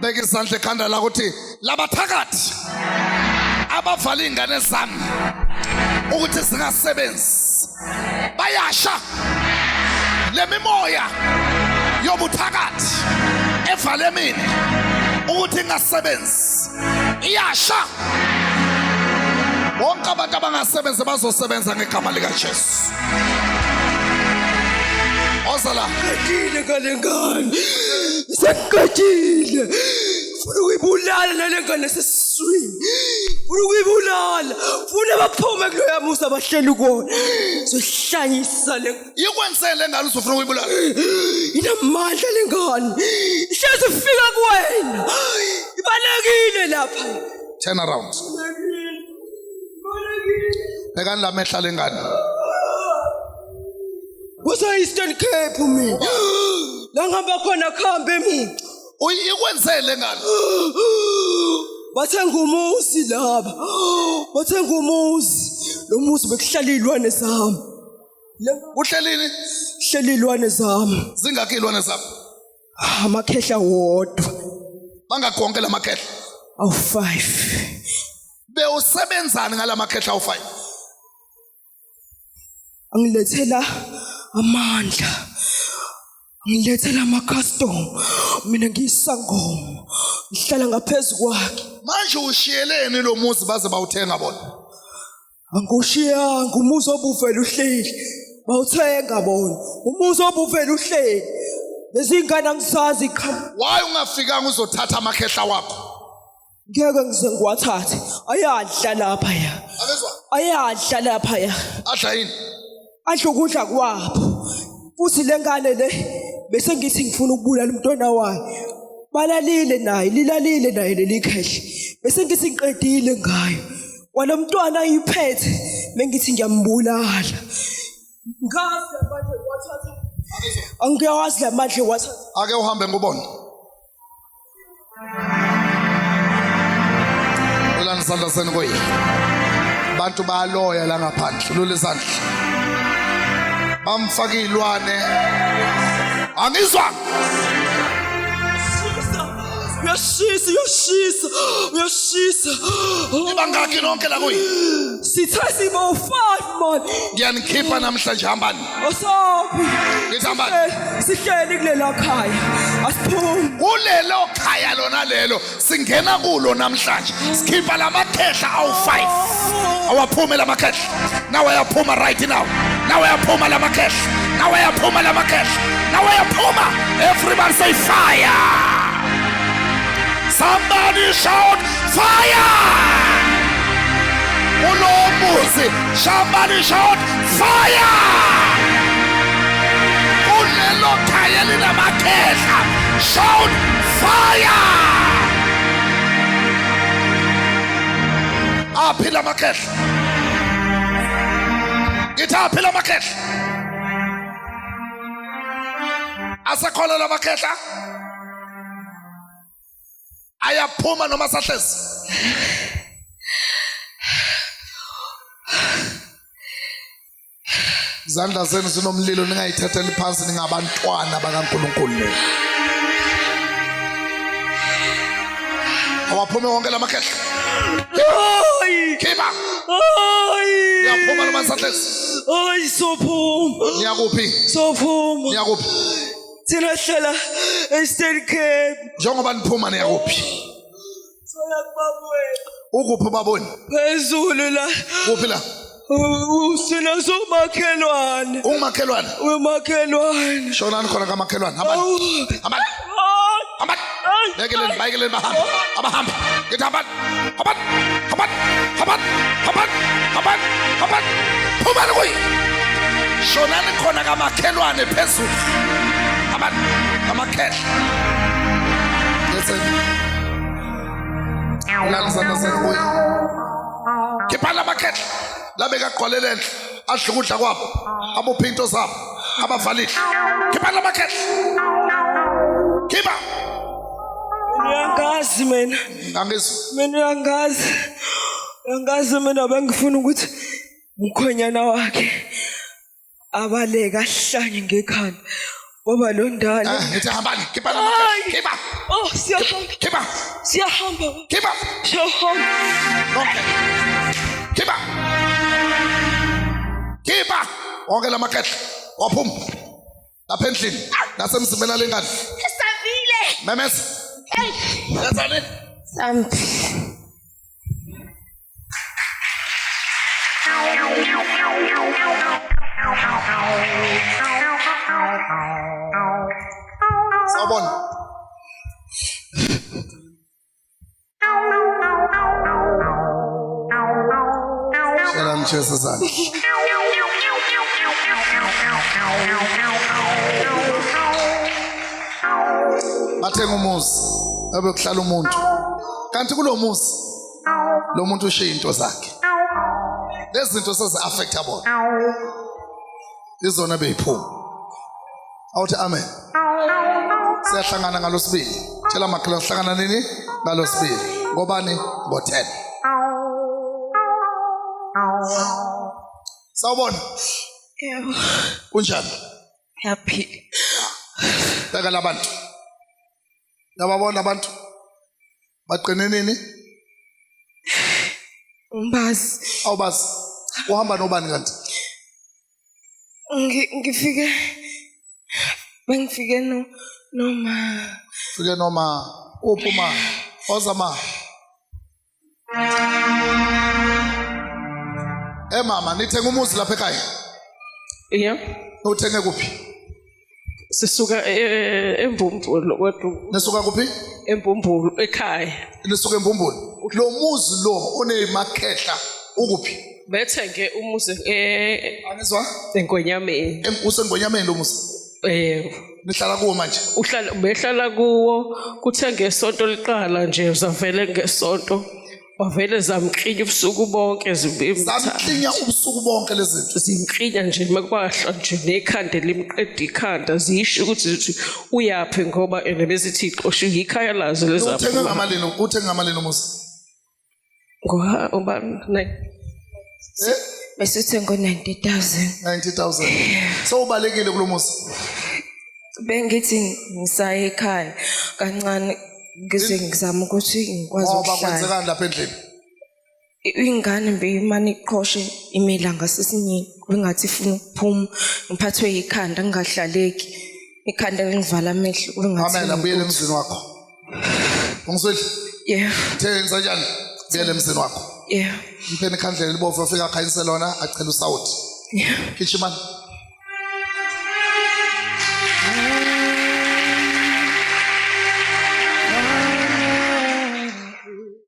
beka isandla ekhanda la ukuthi labathakathi abavala ingane zami ukuthi zingasebenzi bayasha lemimoya yobuthakathi evale mina ukuthi ingasebenzi iyasha bonke abantu abangasebenzi bazosebenza ngegama lika Jesu. Ozala Ngakile kalengane sekukatile funa ukuyibulala nalengane sesiswini funa ukuyibulala funa baphume kuloya musa abahleli kuona sohlanyisa le ikwenzele ngalo uzofuna ukuyibulala inamandla lengane ihleze ifika kuwena ibalekile lapha turn around bekani la mehla lengane Wasa Eastern Cape mina la ngihamba khona khambe mina ikwenzele ngalo bathenga umuzi laba bathenga umuzi lo muzi bekuhlala ilwane zami uhlelini hleli ilwane zami zingakho ilwane zami amakhehla wodwa bangakonke lamakhehla awu5 bewusebenzani ngalamakhehla awu5 angilethela amandla ngilethela ama-custom mina ngiyisangoma ngihlala ngaphezulu kwakhe manje ushiyeleni lo muzi baze bawuthenga bona angushiyanga umuzi obuvela uhleli bawuthenga bona umuzi obuvela uhleli lezingane angisazi why ungafikanga uzothatha amakhehla wakho ngeke ngize ngiwathathe ayadla lapha ya akezwa ayadla lapha ya adla yini adla ukudla kwabo futhi lengane le bese ngithi ngifuna ukubulala umntwana wayo balalile naye lilalile naye lelikhehla bese ngithi ngiqedile ngayo kwalomntwana ayiphethe mengithi ngiyambulala ngazi manje wathatha angiyawazi manje wathatha ake uhambe ngubona ulana sandla seni koyi bantu baloya la ngaphandle lule sandla bamfaka ilwane angizwa uyashisa ibangaki nonke la kuyi sithasi bo5 man ngiyanikhipha namhlanje hambani osaphi ngihambani sihleli kulela khaya asiphume kulelo khaya lona lelo singena kulo namhlanje sikhipha lamakhehla awu5 awaphume lamakhehla nawe ayaphuma right now nawe ayaphuma lamakhehla nawe ayaphuma lamakhehla nawe ayaphuma everybody say fire somebody shout fire ulomuzi somebody shout fire kulelo khaya linamakhehla shout fire aphila amakhehla ngithi aphila amakhehla asekhola lamakhehla ayaphuma noma sahlezi izandla zenu zinomlilo ningayithatheli phansi ningabantwana bakaNkulunkulu awaphume wonke lamakhehla khiba yaphuma noma sahlezi sophuma niyakuphi sophuma niyakuphi thina hlala Eastern Cape njengoba niphuma niyakuphi ukuphi baboni phezulu la kuphi la usina somakhelwane ungumakhelwane umakhelwane shonani khona kamakhelwane hambani hambani hambani bekeleni bahamba abahamba ngithi hambani hambani hambani hambani hambani hambani hambani phumani kuyi shonani khona kamakhelwane phezulu hambani kamakhehla listen ulalisa sekuyi khipha lamakhehla labe kaqwalelendle adla ukudla kwabo abophinto zabo abavalile khipha lamakhehla khipha uyangazi mina uyangazi mina bengifuna ukuthi umkhonyana wakhe abaleka ahlanye ngekhanda Baba Londala. Ngithi hambani, khipha lamakhehla, khipha. Oh, siyahamba. Khipha. Siyahamba. Khipha. Siyahamba. Okay. Khipha. Khipha. Wonke lamakhehla. Waphuma. Lapha endlini. Nasemzimbeni alengane. Savile. Memes. Yenzani? Sampi. Sawubona. Shela mtshesa sana. Bathenga umuzi abe kuhlala umuntu. Kanti kulo muzi lo muntu ushiya into zakhe. Lezi zinto sezi affectable. Izona beyiphuma. Awuthi amen. Siyahlangana ngalosibili. Tshela makhala sihlangana nini? Ngalosibili. Ngobani? Ngo10. Sawubona. Yebo. Kunjani? Happy. Beka labantu. Yababona abantu. Baqine nini? Umbazi. Awubazi. Uhamba nobani kanti? Ngifike. Bengifike noma. Fike noma uphuma ozama. Mama nithenga umuzi lapha ekhaya. Yeah. Uthenge kuphi? Sisuka eMbumbulo kodwa Nisuka kuphi? eMbumbulo ekhaya. Nisuka eMbumbulu. Lo muzi lo onemakhehla ukuphi? Bethenge umuzi Anizwa? eNgonyameni. Usengonyameni lo muzi. Nihlala kuwo manje. Behlala kuwo kuthe ngesonto liqala nje uzavele ngesonto wavele zamkhinya ubusuku bonke Zamkhinya ubusuku bonke lezi zinto. zimkhinya nje makwahla nje nekhanda limqeda ikhanda zisho ukuthi uyaphi ngoba bezithi ixoshe ikhaya lazo Uthenga lezapho ngamalini? Uthenga ngamalini umuzi? ngoba Besithe ngo-90,000. 90,000. So ubalekile kulo muzi. Bengithi ngisaya ekhaya kancane ngize ngizama ukuthi ngikwazi Ngoba ukuhlala. kwenzekani lapha endlini? Ingane beyimane iqhoshe imilanga sesinyini kungathi ifuna ukuphuma ngiphathwe ikhanda ngingahlaleki ikhanda lingivala amehlo kungathi Amen abuyele emzini wakho. Ungizwile? yeah Thenza kanjani? Buyele emzini wakho. yeah Mpheni ikhandlela libomvu afika akhanyise lona acela usawuthi. yeah Khishimani.